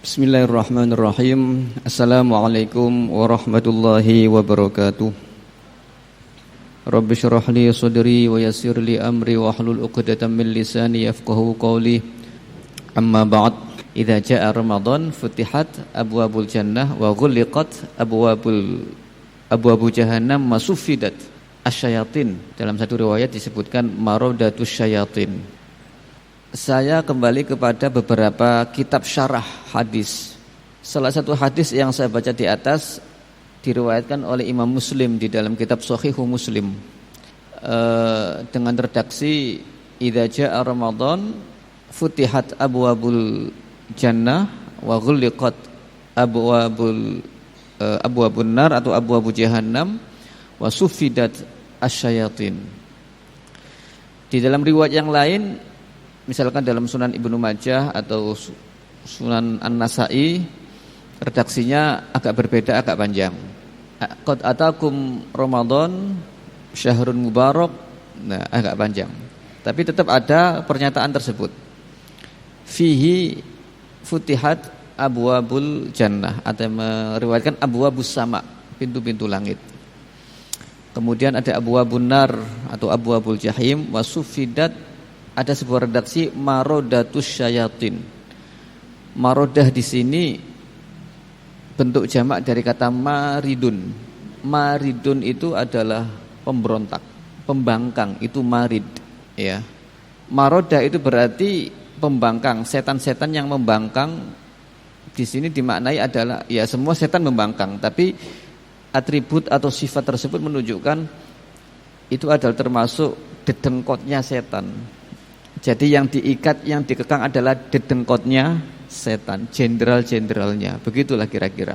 Bismillahirrahmanirrahim. Assalamualaikum warahmatullahi wabarakatuh. Rabbi syrah li sadri wa yassir li amri wa hlul 'uqdatam min lisani yafqahu qawli. Amma ba'd. Idza jaa Ramadan futihat abwabul jannah wa ghulliqat abwabu jahannam masuffidat asyayatin. Dalam satu riwayat disebutkan maradatus syayatin. Saya kembali kepada beberapa kitab syarah hadis. Salah satu hadis yang saya baca di atas diriwayatkan oleh Imam Muslim di dalam kitab Shahihu Muslim dengan redaksi idza jaa Ramadan futihat abwabul jannah wa ghulliqat abwabun nar atau abwabu jahannam wa suffidat asyayatin. Di dalam riwayat yang lain, misalkan dalam Sunan Ibnu Majah atau Sunan An-Nasa'i, redaksinya agak berbeda, agak panjang. Qad atakum Ramadan syahrun mubarak. Nah, agak panjang. Tapi tetap ada pernyataan tersebut. Fihi futihat abwabul jannah, atau meriwayatkan abwabus sama, pintu-pintu langit. Kemudian ada abwabun nar atau abwabul jahim wa suffidat. Ada sebuah redaksi marodatus syayatin. Marodah di sini bentuk jamak dari kata maridun. Maridun itu adalah pemberontak, pembangkang, itu marid, ya. Marodah itu berarti pembangkang, setan-setan yang membangkang. Di sini dimaknai adalah ya semua setan membangkang, tapi atribut atau sifat tersebut menunjukkan itu adalah termasuk dedengkotnya setan. Jadi yang diikat, yang dikekang adalah dedengkotnya setan, jenderal-jenderalnya. Begitulah kira-kira.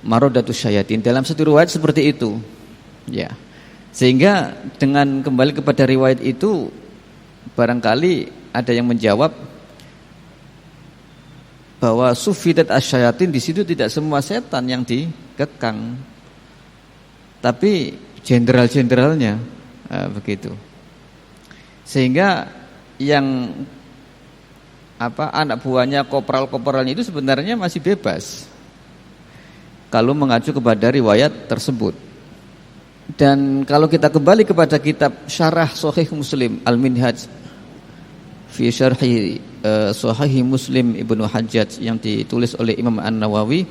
Marodatus syayatin. Dalam satu riwayat seperti itu. Ya. Sehingga dengan kembali kepada riwayat itu, barangkali ada yang menjawab bahwa suffidat asyayatin di situ tidak semua setan yang dikekang, tapi jenderal-jenderalnya. Begitu. Sehingga yang anak buahnya, kopral-kopralnya itu sebenarnya masih bebas kalau mengacu kepada riwayat tersebut. Dan kalau kita kembali kepada kitab Syarah Shahih Muslim Al-Minhaj fi Syarhi Shahih Muslim Ibnu Hajjaj yang ditulis oleh Imam An-Nawawi,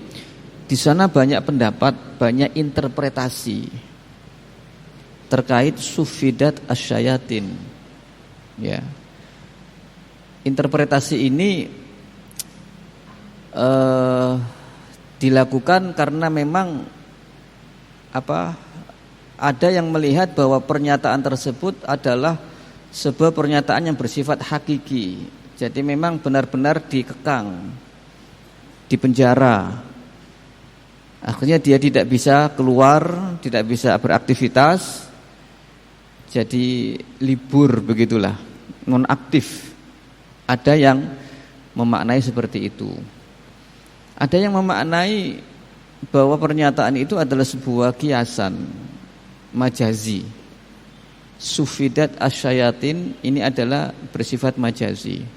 di sana banyak pendapat, banyak interpretasi terkait suffidat asyayatin. Ya. Interpretasi ini dilakukan karena memang ada yang melihat bahwa pernyataan tersebut adalah sebuah pernyataan yang bersifat hakiki. Jadi memang benar-benar dikekang, dipenjara. Akhirnya dia tidak bisa keluar, tidak bisa beraktivitas. Jadi libur begitulah, nonaktif. Ada yang memaknai seperti itu. Ada yang memaknai bahwa pernyataan itu adalah sebuah kiasan majazi. Suffidat asyayatin ini adalah bersifat majazi.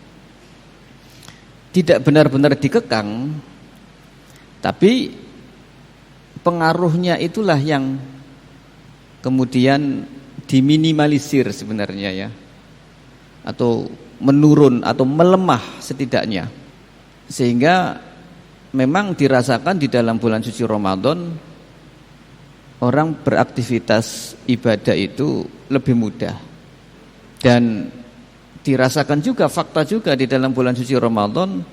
Tidak benar-benar dikekang, tapi pengaruhnya itulah yang kemudian diminimalisir sebenarnya, ya. Atau menurun atau melemah setidaknya. Sehingga memang dirasakan di dalam bulan suci Ramadan orang beraktivitas ibadah itu lebih mudah. Dan dirasakan juga, fakta juga di dalam bulan suci Ramadan,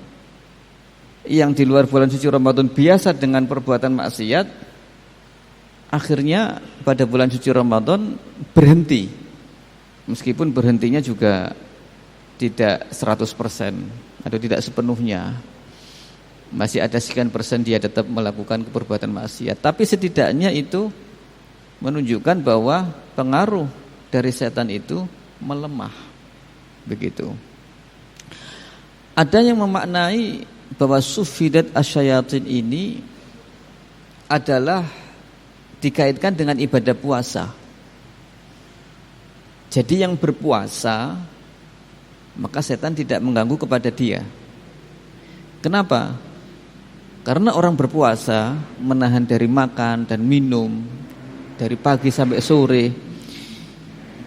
yang di luar bulan suci Ramadan biasa dengan perbuatan maksiat, akhirnya pada bulan suci Ramadan berhenti. Meskipun berhentinya juga tidak 100% atau tidak sepenuhnya, masih ada sekian persen dia tetap melakukan perbuatan maksiat. Tapi setidaknya itu menunjukkan bahwa pengaruh dari setan itu melemah. Begitu. Ada yang memaknai bahwa suffidat asyayatin ini adalah dikaitkan dengan ibadah puasa. Jadi yang berpuasa, maka setan tidak mengganggu kepada dia. Kenapa? Karena orang berpuasa menahan dari makan dan minum dari pagi sampai sore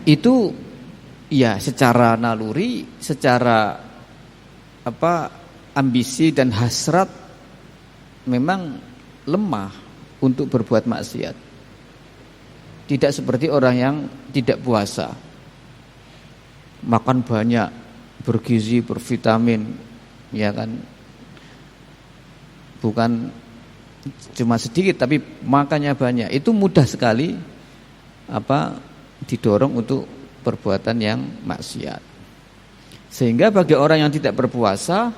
itu ya secara naluri, secara ambisi dan hasrat memang lemah untuk berbuat maksiat. Tidak seperti orang yang tidak puasa. Makan banyak, bergizi, bervitamin, ya kan. Bukan cuma sedikit tapi makannya banyak. Itu mudah sekali didorong untuk perbuatan yang maksiat. Sehingga bagi orang yang tidak berpuasa,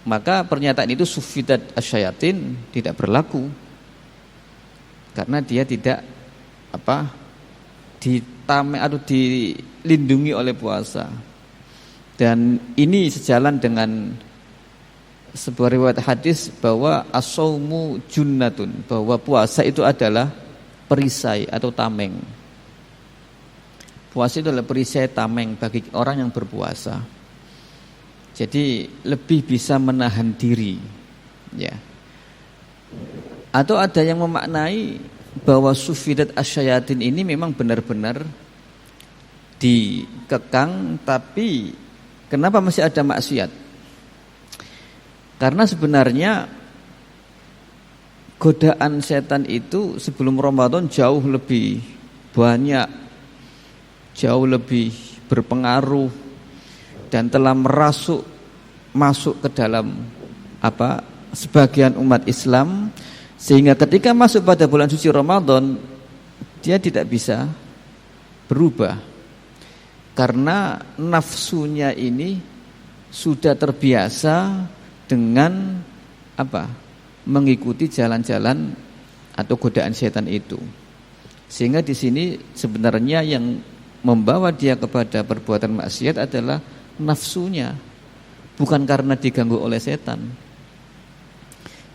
maka pernyataan itu sufidat asyayatin tidak berlaku. Karena dia tidak dilindungi oleh puasa. Dan ini sejalan dengan sebuah riwayat hadis bahwa as-saumu junnatun, bahwa puasa itu adalah perisai atau tameng. Puasa itu adalah perisai tameng bagi orang yang berpuasa. Jadi lebih bisa menahan diri, ya. Atau ada yang memaknai bahwa sufidat asyayatin ini memang benar-benar dikekang, tapi kenapa masih ada maksiat? Karena sebenarnya godaan setan itu sebelum Ramadan jauh lebih banyak, jauh lebih berpengaruh dan telah masuk ke dalam sebagian umat Islam, sehingga ketika masuk pada bulan suci Ramadan dia tidak bisa berubah karena nafsunya ini sudah terbiasa dengan mengikuti jalan-jalan atau godaan setan itu. Sehingga di sini sebenarnya yang membawa dia kepada perbuatan maksiat adalah nafsunya, bukan karena diganggu oleh setan.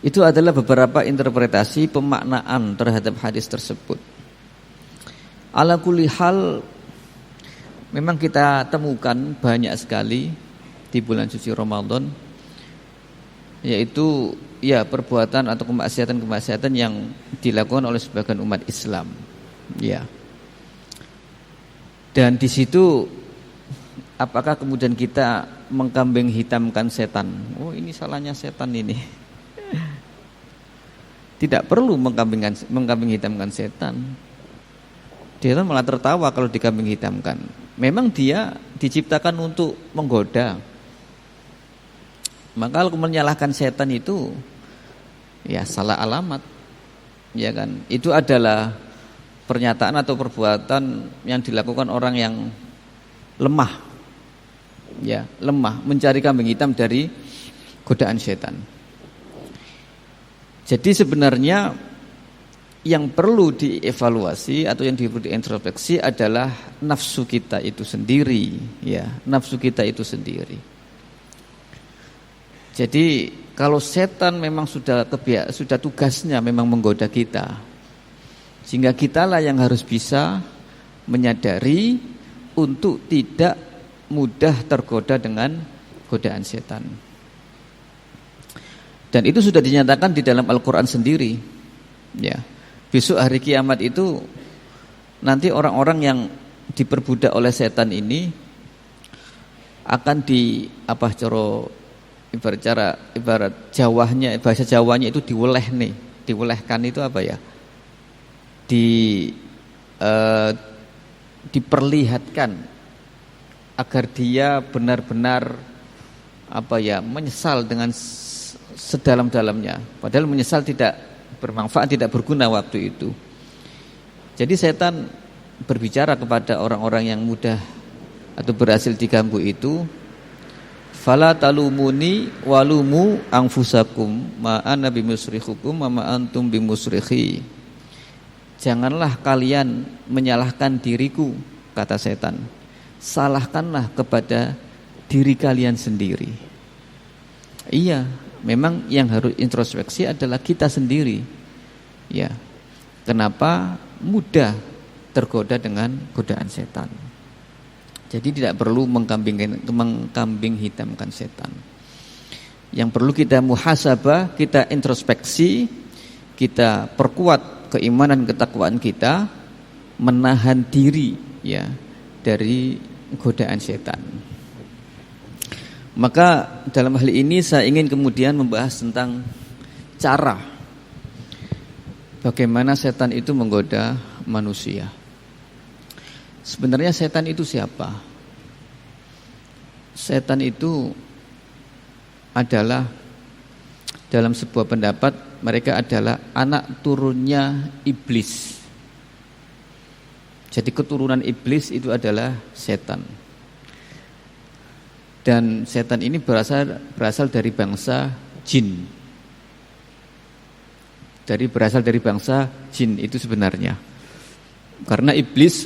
Itu adalah beberapa interpretasi pemaknaan terhadap hadis tersebut. Ala kulli hal, memang kita temukan banyak sekali di bulan suci Ramadan, yaitu ya perbuatan atau kemaksiatan-kemaksiatan yang dilakukan oleh sebagian umat Islam, ya. Dan di situ apakah kemudian kita mengkambing hitamkan setan? Oh, ini salahnya setan ini. Tidak perlu mengkambing hitamkan setan. Dia malah tertawa kalau dikambing hitamkan. Memang dia diciptakan untuk menggoda. Maka kalau menyalahkan setan itu ya salah alamat, ya kan? Itu adalah pernyataan atau perbuatan yang dilakukan orang yang lemah, ya, lemah mencari kambing hitam dari godaan setan. Jadi sebenarnya yang perlu dievaluasi atau yang perlu diintrospeksi adalah nafsu kita itu sendiri, ya, nafsu kita itu sendiri. Jadi kalau setan memang sudah tugasnya memang menggoda kita, sehingga kitalah yang harus bisa menyadari untuk tidak mudah tergoda dengan godaan setan. Dan itu sudah dinyatakan di dalam Al-Quran sendiri, ya. Besok hari kiamat itu nanti orang-orang yang diperbudak oleh setan ini akan ibarat Jawanya, bahasa Jawanya itu diwelehkan itu apa ya? Diperlihatkan agar dia benar-benar menyesal dengan sedalam-dalamnya. Padahal menyesal tidak bermanfaat, tidak berguna waktu itu. Jadi setan berbicara kepada orang-orang yang mudah atau berhasil diganggu itu, fala talumuni walumu anfusakum ma ana bimusrikhukum wa ma antum bimusrikhi. Janganlah kalian menyalahkan diriku, kata setan. Salahkanlah kepada diri kalian sendiri. Iya, memang yang harus introspeksi adalah kita sendiri. Ya. Kenapa mudah tergoda dengan godaan setan? Jadi tidak perlu mengkambing hitamkan setan. Yang perlu kita muhasabah, kita introspeksi, kita perkuat keimanan ketakwaan kita, menahan diri ya dari godaan setan. Maka dalam hal ini saya ingin kemudian membahas tentang cara bagaimana setan itu menggoda manusia. Sebenarnya setan itu siapa? Setan itu adalah, dalam sebuah pendapat, mereka adalah anak turunnya iblis. Jadi keturunan iblis itu adalah setan. Dan setan ini berasal dari bangsa jin. Berasal dari bangsa jin itu sebenarnya. Karena iblis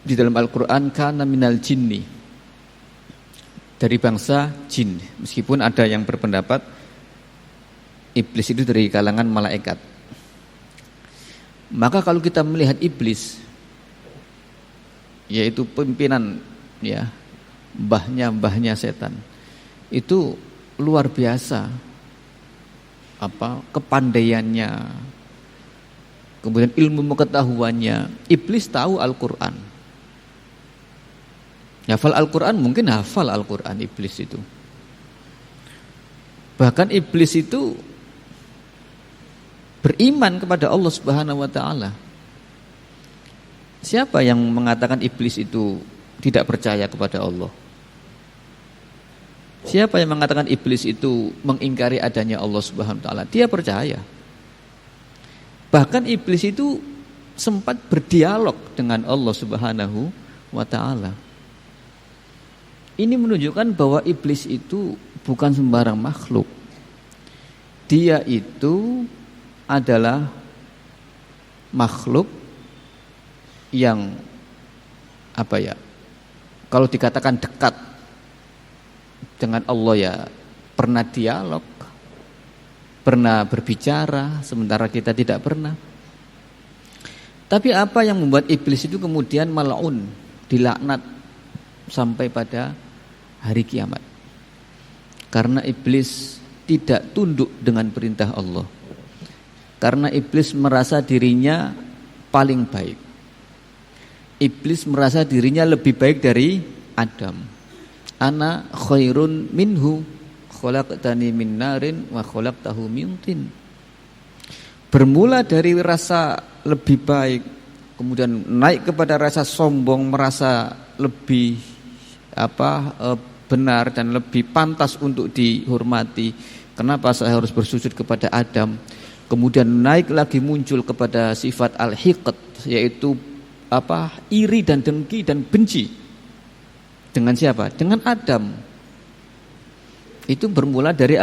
di dalam Al-Quran kana minal jinni, dari bangsa jin. Meskipun ada yang berpendapat iblis itu dari kalangan malaikat. Maka kalau kita melihat iblis, yaitu pimpinan ya, mbahnya setan, itu luar biasa kepandaiannya, kemudian ilmu pengetahuannya. Iblis tahu Al-Quran. Hafal Al-Quran, mungkin hafal Al-Quran iblis itu. Bahkan iblis itu beriman kepada Allah Subhanahu wa taala. Siapa yang mengatakan iblis itu tidak percaya kepada Allah? Siapa yang mengatakan iblis itu mengingkari adanya Allah Subhanahu wa taala? Dia percaya. Bahkan iblis itu sempat berdialog dengan Allah Subhanahu wa taala. Ini menunjukkan bahwa iblis itu bukan sembarang makhluk. Dia itu adalah makhluk yang kalau dikatakan dekat dengan Allah ya pernah dialog, pernah berbicara, sementara kita tidak pernah. Tapi apa yang membuat iblis itu kemudian mal'un, dilaknat sampai pada hari kiamat? Karena iblis tidak tunduk dengan perintah Allah. Karena iblis merasa dirinya paling baik. Iblis merasa dirinya lebih baik dari Adam. Ana khairun minhu, khalaqtani min narin wa khalaqtahu min tin. Bermula dari rasa lebih baik, kemudian naik kepada rasa sombong, merasa lebih benar dan lebih pantas untuk dihormati. Kenapa saya harus bersujud kepada Adam? Kemudian naik lagi muncul kepada sifat al-hiqd, yaitu iri dan dengki dan benci. Dengan siapa? Dengan Adam. Itu bermula dari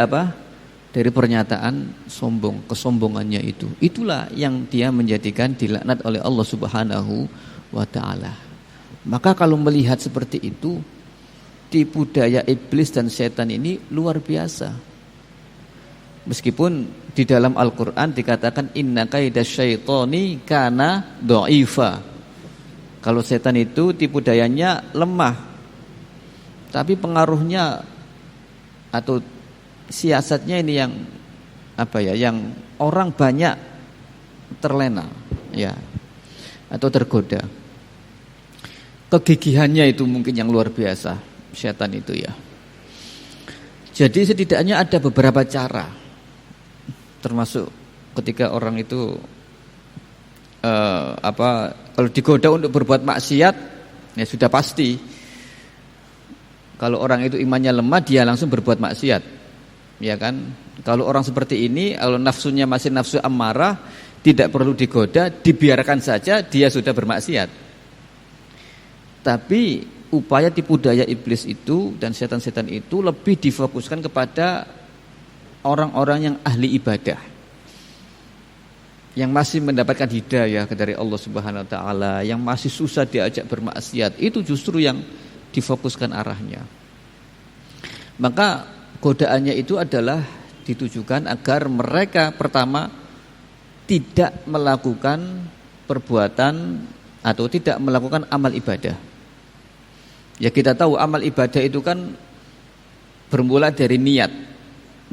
Dari pernyataan sombong, kesombongannya itu. Itulah yang dia menjadikan dilaknat oleh Allah Subhanahu wa taala. Maka kalau melihat seperti itu, tipu daya iblis dan setan ini luar biasa. Meskipun di dalam Al-Quran dikatakan inna kaidasyaitoni kana dha'ifa. Kalau setan itu tipu dayanya lemah, tapi pengaruhnya atau siasatnya ini yang yang orang banyak terlena ya, atau tergoda. Kegigihannya itu mungkin yang luar biasa setan itu ya. Jadi setidaknya ada beberapa cara, termasuk ketika orang itu kalau digoda untuk berbuat maksiat, ya sudah pasti. Kalau orang itu imannya lemah, dia langsung berbuat maksiat, ya kan? Kalau orang seperti ini, kalau nafsunya masih nafsu ammarah, tidak perlu digoda, dibiarkan saja, dia sudah bermaksiat. Tapi upaya tipu daya iblis itu dan setan-setan itu lebih difokuskan kepada orang-orang yang ahli ibadah, yang masih mendapatkan hidayah dari Allah Subhanahu wa taala, yang masih susah diajak bermaksiat, itu justru yang difokuskan arahnya. Maka godaannya itu adalah ditujukan agar mereka pertama tidak melakukan perbuatan atau tidak melakukan amal ibadah. Ya kita tahu amal ibadah itu kan bermula dari niat.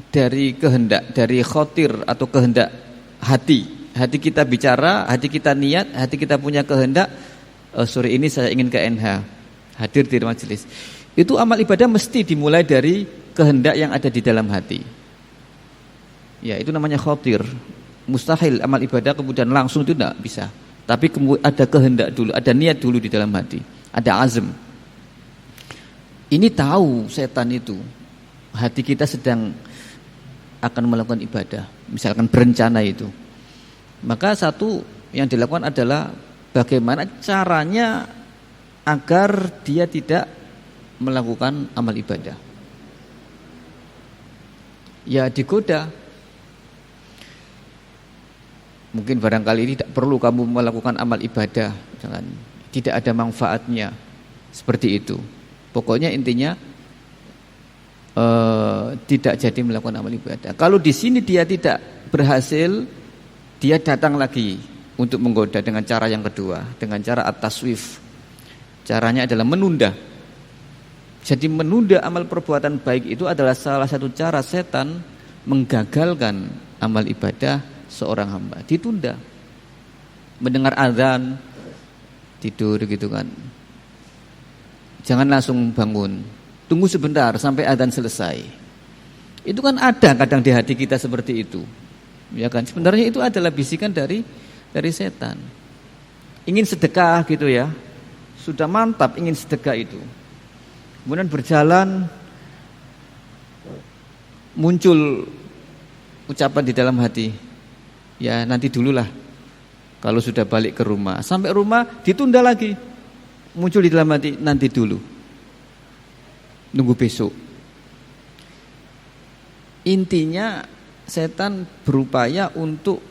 dari kehendak, dari khotir atau kehendak hati. Hati kita bicara, hati kita niat, hati kita punya kehendak, sore ini saya ingin ke NH, hadir di majelis. Itu amal ibadah mesti dimulai dari kehendak yang ada di dalam hati. Ya, itu namanya khotir. Mustahil amal ibadah kemudian langsung, itu tidak bisa. Tapi ada kehendak dulu, ada niat dulu di dalam hati, ada azm. Ini tahu setan itu, hati kita sedang akan melakukan ibadah, misalkan berencana itu. Maka satu yang dilakukan adalah bagaimana caranya agar dia tidak melakukan amal ibadah. Ya digoda. Mungkin barangkali ini tidak perlu kamu melakukan amal ibadah, jangan, tidak ada manfaatnya, seperti itu. Pokoknya intinya tidak jadi melakukan amal ibadah. Kalau di sini dia tidak berhasil, dia datang lagi untuk menggoda dengan cara yang kedua, dengan cara at-taswif. Caranya adalah menunda. Jadi menunda amal perbuatan baik itu adalah salah satu cara setan menggagalkan amal ibadah seorang hamba. Ditunda. Mendengar azan, tidur gitu kan. Jangan langsung bangun. Tunggu sebentar sampai azan selesai. Itu kan ada kadang di hati kita seperti itu. Ya kan? Sebenarnya itu adalah bisikan dari setan. Ingin sedekah gitu ya. Sudah mantap ingin sedekah itu. Kemudian berjalan muncul ucapan di dalam hati. Ya nanti dululah. Kalau sudah balik ke rumah. Sampai rumah ditunda lagi. Muncul di dalam hati, nanti dulu. Nunggu besok. Intinya setan berupaya untuk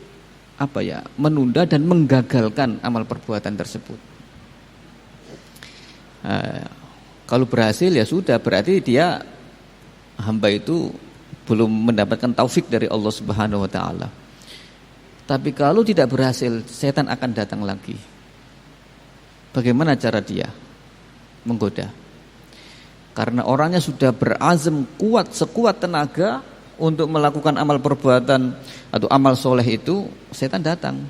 menunda dan menggagalkan amal perbuatan tersebut. Kalau berhasil ya sudah, berarti dia hamba itu belum mendapatkan taufik dari Allah Subhanahu wa taala. Tapi kalau tidak berhasil, setan akan datang lagi. Bagaimana cara dia menggoda? Karena orangnya sudah berazam kuat, sekuat tenaga untuk melakukan amal perbuatan atau amal soleh itu, setan datang.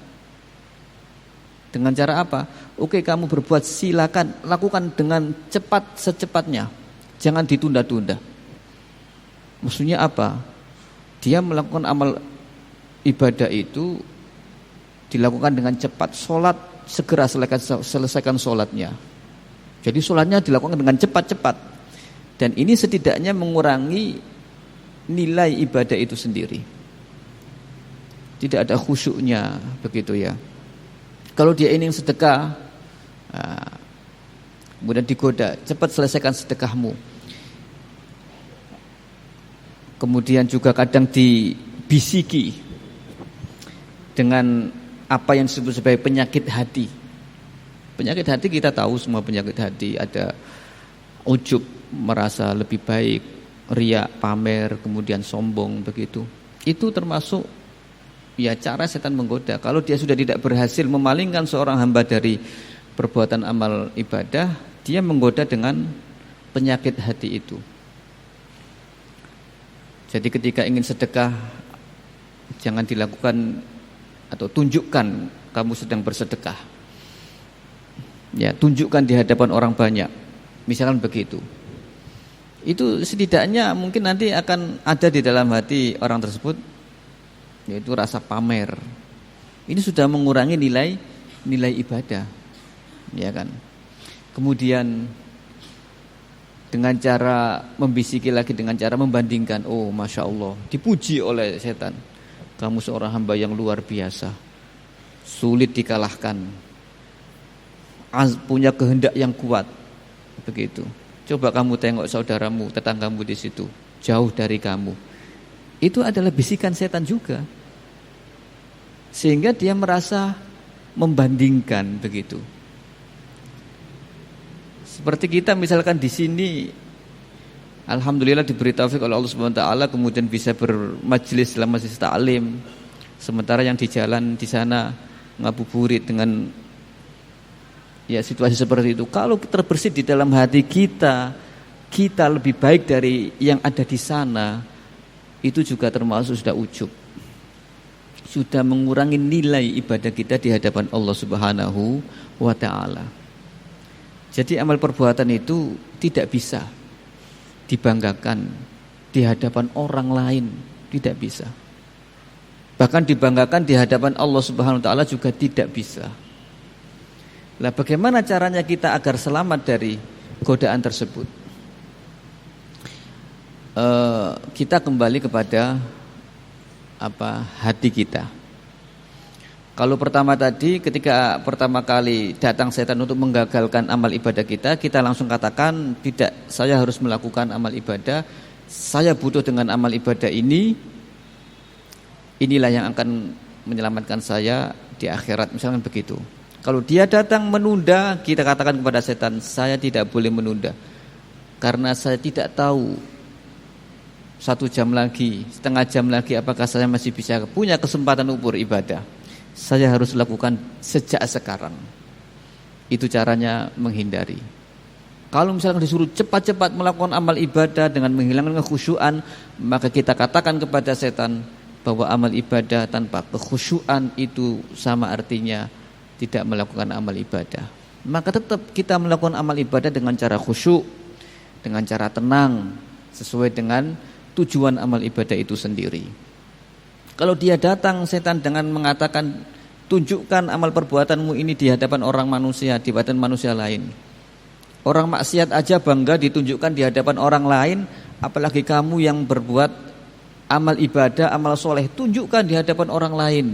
Dengan cara apa? Oke, kamu berbuat, silakan lakukan dengan cepat secepatnya. Jangan ditunda-tunda. Maksudnya apa? Dia melakukan amal ibadah itu dilakukan dengan cepat. Sholat segera selesaikan sholatnya. Jadi sholatnya dilakukan dengan cepat-cepat. Dan ini setidaknya mengurangi nilai ibadah itu sendiri. Tidak ada khusyuknya, begitu ya. Kalau dia ingin sedekah, kemudian digoda, cepat selesaikan sedekahmu. Kemudian juga kadang dibisiki dengan apa yang disebut sebagai penyakit hati. Penyakit hati kita tahu semua penyakit hati, ada ujub, merasa lebih baik, riya, pamer, kemudian sombong, begitu. Itu termasuk ya cara setan menggoda. Kalau dia sudah tidak berhasil memalingkan seorang hamba dari perbuatan amal ibadah, dia menggoda dengan penyakit hati itu. Jadi ketika ingin sedekah, jangan dilakukan atau tunjukkan kamu sedang bersedekah. Ya, tunjukkan di hadapan orang banyak. Misalkan begitu. Itu setidaknya mungkin nanti akan ada di dalam hati orang tersebut, yaitu rasa pamer. Ini sudah mengurangi nilai ibadah, ya kan. Kemudian dengan cara membisiki lagi, dengan cara membandingkan, oh masya Allah, dipuji oleh setan, kamu seorang hamba yang luar biasa, sulit dikalahkan, punya kehendak yang kuat, begitu. Coba kamu tengok saudaramu, tetanggamu di situ, jauh dari kamu. Itu adalah bisikan setan juga. Sehingga dia merasa membandingkan, begitu. Seperti kita misalkan di sini, alhamdulillah diberi taufik oleh Allah Subhanahu wa taala, kemudian bisa bermajlis dalam majelis ta'lim. Sementara yang di jalan di sana ngabuburit dengan ya situasi seperti itu. Kalau terbersih di dalam hati kita lebih baik dari yang ada di sana, itu juga termasuk sudah ujub, sudah mengurangi nilai ibadah kita di hadapan Allah Subhanahu wa ta'ala. Jadi amal perbuatan itu tidak bisa dibanggakan di hadapan orang lain, tidak bisa. Bahkan dibanggakan di hadapan Allah Subhanahu wa ta'ala juga tidak bisa. Lah bagaimana caranya kita agar selamat dari godaan tersebut? Kita kembali kepada hati kita. Kalau pertama tadi, ketika pertama kali datang setan untuk menggagalkan amal ibadah kita, kita langsung katakan, tidak, saya harus melakukan amal ibadah, saya butuh dengan amal ibadah ini, inilah yang akan menyelamatkan saya di akhirat, misalkan begitu. Kalau dia datang menunda, kita katakan kepada setan, saya tidak boleh menunda, karena saya tidak tahu 1 jam lagi, setengah jam lagi apakah saya masih bisa punya kesempatan untuk beribadah. Saya harus lakukan sejak sekarang. Itu caranya menghindari. Kalau misalnya disuruh cepat-cepat melakukan amal ibadah dengan menghilangkan kekhusyuan, maka kita katakan kepada setan bahwa amal ibadah tanpa kekhusyuan itu sama artinya tidak melakukan amal ibadah. Maka tetap kita melakukan amal ibadah dengan cara khusyuk, dengan cara tenang, sesuai dengan tujuan amal ibadah itu sendiri. Kalau dia datang setan dengan mengatakan, tunjukkan amal perbuatanmu ini di hadapan orang manusia, di hadapan manusia lain. Orang maksiat aja bangga ditunjukkan di hadapan orang lain, apalagi kamu yang berbuat amal ibadah, amal soleh, tunjukkan di hadapan orang lain.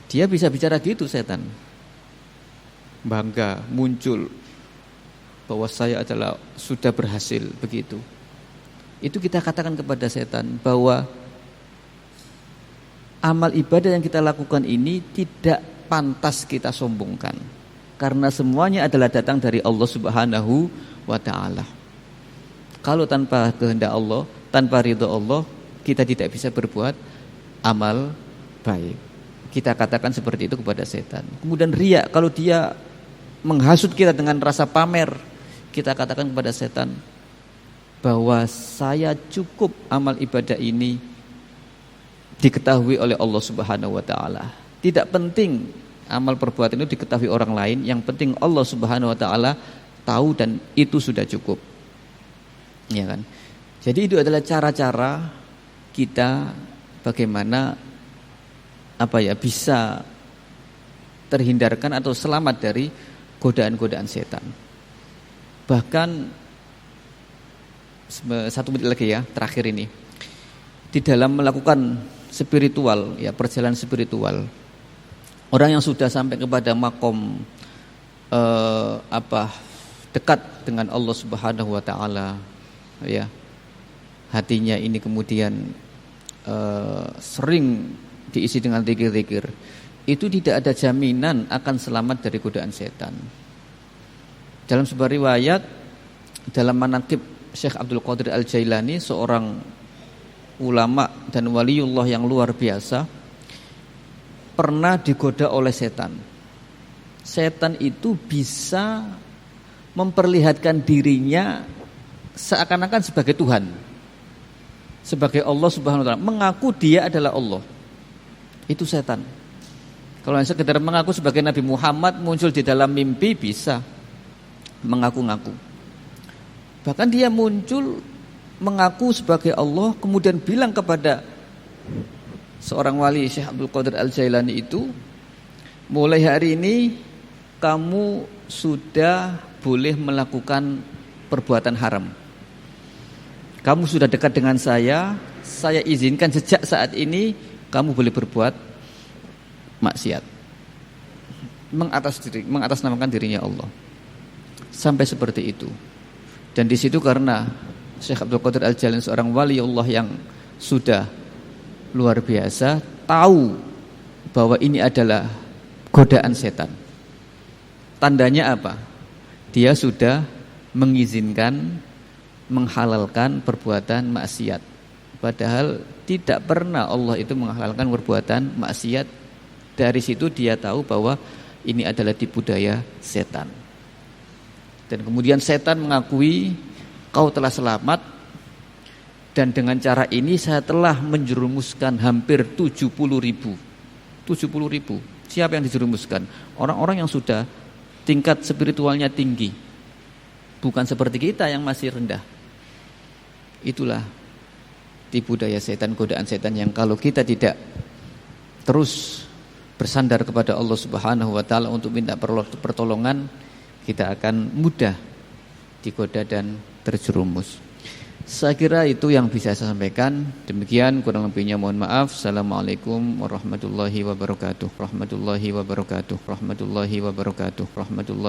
Dia bisa bicara gitu setan. Bangga, muncul bahwa saya adalah sudah berhasil, begitu. Itu kita katakan kepada setan bahwa amal ibadah yang kita lakukan ini tidak pantas kita sombongkan, karena semuanya adalah datang dari Allah Subhanahu wa ta'ala. Kalau tanpa kehendak Allah, tanpa ridha Allah, kita tidak bisa berbuat amal baik. Kita katakan seperti itu kepada setan. Kemudian riya, kalau dia menghasut kita dengan rasa pamer, kita katakan kepada setan bahwa saya cukup amal ibadah ini diketahui oleh Allah Subhanahu wa ta'ala. Tidak penting amal perbuatan itu diketahui orang lain, yang penting Allah Subhanahu wa ta'ala tahu dan itu sudah cukup. Ya kan? Jadi itu adalah cara-cara kita bagaimana bisa terhindarkan atau selamat dari godaan-godaan setan. Bahkan 1 menit lagi ya, terakhir ini. Di dalam melakukan spiritual, ya perjalanan spiritual, orang yang sudah sampai kepada makom dekat dengan Allah Subhanahu wa ta'ala, ya, hatinya ini kemudian sering diisi dengan zikir-zikir, itu tidak ada jaminan akan selamat dari godaan setan. Dalam sebuah riwayat, dalam manaqib Syekh Abdul Qadir Al-Jailani, seorang ulama dan waliullah yang luar biasa, pernah digoda oleh setan. Setan itu bisa memperlihatkan dirinya seakan-akan sebagai Tuhan, sebagai Allah Subhanahu wa ta'ala, mengaku dia adalah Allah. Itu setan. Kalau yang sekedar mengaku sebagai Nabi Muhammad, muncul di dalam mimpi, bisa mengaku-ngaku. Bahkan dia muncul mengaku sebagai Allah, kemudian bilang kepada seorang wali, Syekh Abdul Qadir Al-Jailani itu, mulai hari ini kamu sudah boleh melakukan perbuatan haram. Kamu sudah dekat dengan saya izinkan sejak saat ini kamu boleh berbuat maksiat, mengatasnamakan dirinya Allah. Sampai seperti itu. Dan di situ karena Syekh Abdul Qadir Al-Jailani seorang wali Allah yang sudah luar biasa, tahu bahwa ini adalah godaan setan. Tandanya apa? Dia sudah mengizinkan, menghalalkan perbuatan maksiat. Padahal tidak pernah Allah itu menghalalkan perbuatan maksiat. Dari situ dia tahu bahwa ini adalah tipu daya setan. Dan kemudian setan mengakui, kau telah selamat Dan dengan cara ini saya telah menjerumuskan hampir 70.000. 70.000. Siapa yang dijerumuskan? Orang-orang yang sudah tingkat spiritualnya tinggi. Bukan seperti kita yang masih rendah. Itulah tipu daya setan, godaan setan yang kalau kita tidak terus bersandar kepada Allah Subhanahu wa taala untuk minta pertolongan, kita akan mudah digoda dan terjerumus. Saya kira itu yang bisa saya sampaikan. Demikian, kurang lebihnya mohon maaf. Assalamualaikum warahmatullahi wabarakatuh. Rahmatullahi wabarakatuh. Rahmatullahi wabarakatuh. Rahmatullahi